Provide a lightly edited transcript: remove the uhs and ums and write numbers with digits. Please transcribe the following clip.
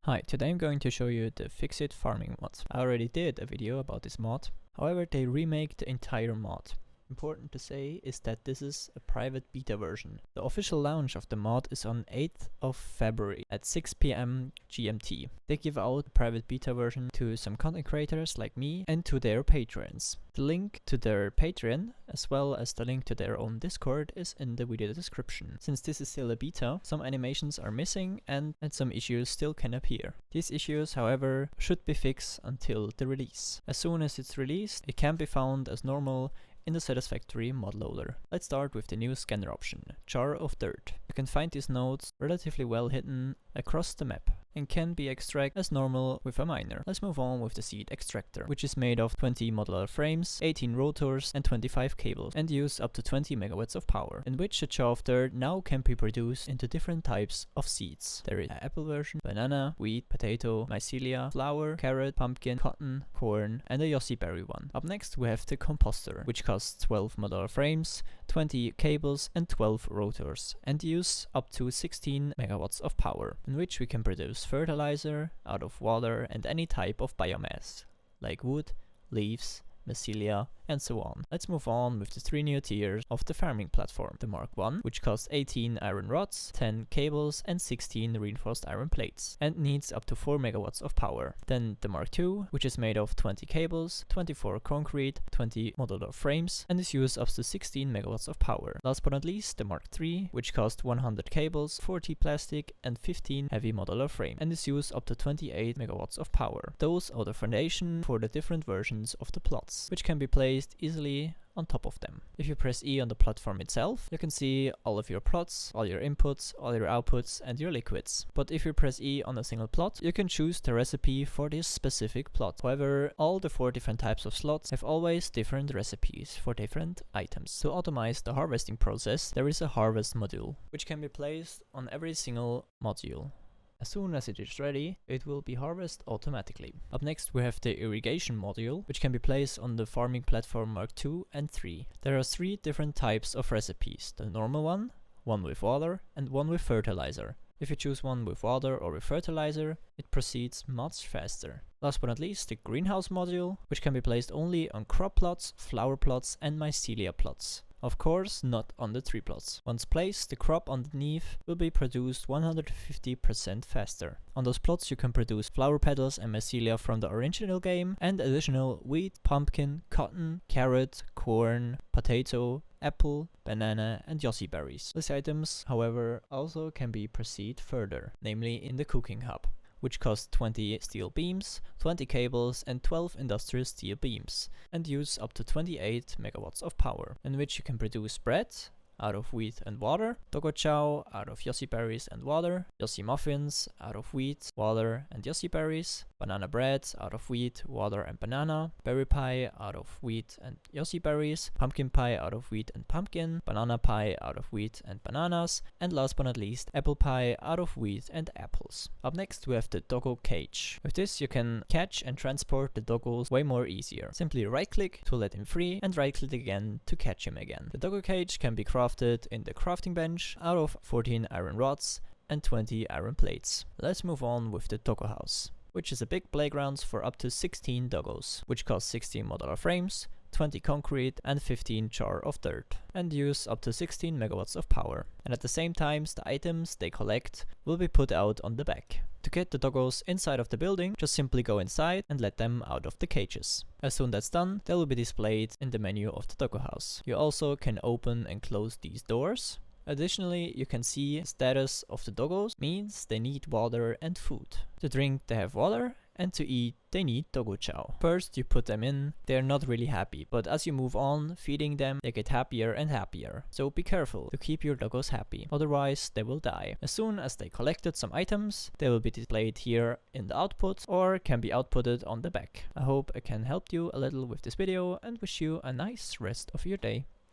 Hi, today I'm going to show you the Ficsit Farming Mod. I already did a video about this mod, however they remake the entire mod. Important to say is that this is a private beta version. The official launch of the mod is on 8th of February at 6 PM GMT. They give out the private beta version to some content creators like me and to their patrons. The link to their Patreon, as well as the link to their own Discord, is in the video description. Since this is still a beta, some animations are missing and some issues still can appear. These issues, however, should be fixed until the release. As soon as it's released, it can be found as normal in the Satisfactory mod loader. Let's start with the new scanner option, Jar of Dirt. You can find these nodes relatively well hidden across the map and can be extracted as normal with a miner. Let's move on with the seed extractor, which is made of 20 modular frames, 18 rotors and 25 cables, and use up to 20 megawatts of power, in which the jar of dirt now can be produced into different types of seeds. There is an apple version, banana, wheat, potato, mycelia, flower, carrot, pumpkin, cotton, corn, and a yossi berry one. Up next we have the Composter, which costs 12 modular frames, 20 cables and 12 rotors, and use up to 16 megawatts of power, in which we can produce fertilizer out of water and any type of biomass, like wood, leaves, mycelia, and so on. Let's move on with the 3 new tiers of the farming platform. The Mark 1, which costs 18 iron rods, 10 cables and 16 reinforced iron plates, and needs up to 4 megawatts of power. Then the Mark 2, which is made of 20 cables, 24 concrete, 20 modular frames, and is used up to 16 megawatts of power. Last but not least, the Mark 3, which costs 100 cables, 40 plastic and 15 heavy modular frame, and is used up to 28 megawatts of power. Those are the foundation for the different versions of the plots, which can be placed easily on top of them. If you press E on the platform itself, you can see all of your plots, all your inputs, all your outputs and your liquids. But if you press E on a single plot, you can choose the recipe for this specific plot. However, all the 4 different types of slots have always different recipes for different items. To automate the harvesting process, there is a harvest module, which can be placed on every single module. As soon as it is ready, it will be harvested automatically. Up next we have the Irrigation Module, which can be placed on the farming platform Mark 2 and 3. There are 3 different types of recipes. The normal one with water, and one with fertilizer. If you choose one with water or with fertilizer, it proceeds much faster. Last but not least, the Greenhouse Module, which can be placed only on crop plots, flower plots and mycelia plots. Of course, not on the tree plots. Once placed, the crop underneath will be produced 150% faster. On those plots you can produce flower petals and mycelia from the original game, and additional wheat, pumpkin, cotton, carrot, corn, potato, apple, banana and yossi berries. These items, however, also can be proceed further, namely in the cooking hub, which costs 20 steel beams, 20 cables and 12 industrial steel beams, and use up to 28 megawatts of power, in which you can produce bread out of wheat and water, Doggo chow out of yossi berries and water, yossi muffins out of wheat, water and yossi berries, banana bread out of wheat, water and banana, berry pie out of wheat and yossi berries, pumpkin pie out of wheat and pumpkin, banana pie out of wheat and bananas, and last but not least, apple pie out of wheat and apples. Up next we have the Doggo Cage. With this you can catch and transport the doggos way more easier. Simply right click to let him free and right click again to catch him again. The Doggo Cage can be crafted in the crafting bench out of 14 iron rods and 20 iron plates. Let's move on with the Doggo House, which is a big playground for up to 16 doggos, which costs 16 modular frames, 20 concrete and 15 jar of dirt, and use up to 16 megawatts of power. And at the same time, the items they collect will be put out on the back. To get the doggos inside of the building, just simply go inside and let them out of the cages. As soon as that's done, they will be displayed in the menu of the Doggo House. You also can open and close these doors. Additionally, you can see the status of the doggos means they need water and food. To drink they have water, and to eat they need Doggo chow. First you put them in, they are not really happy, but as you move on feeding them they get happier and happier. So be careful to keep your doggos happy, otherwise they will die. As soon as they collected some items, they will be displayed here in the output or can be outputted on the back. I hope I can help you a little with this video and wish you a nice rest of your day.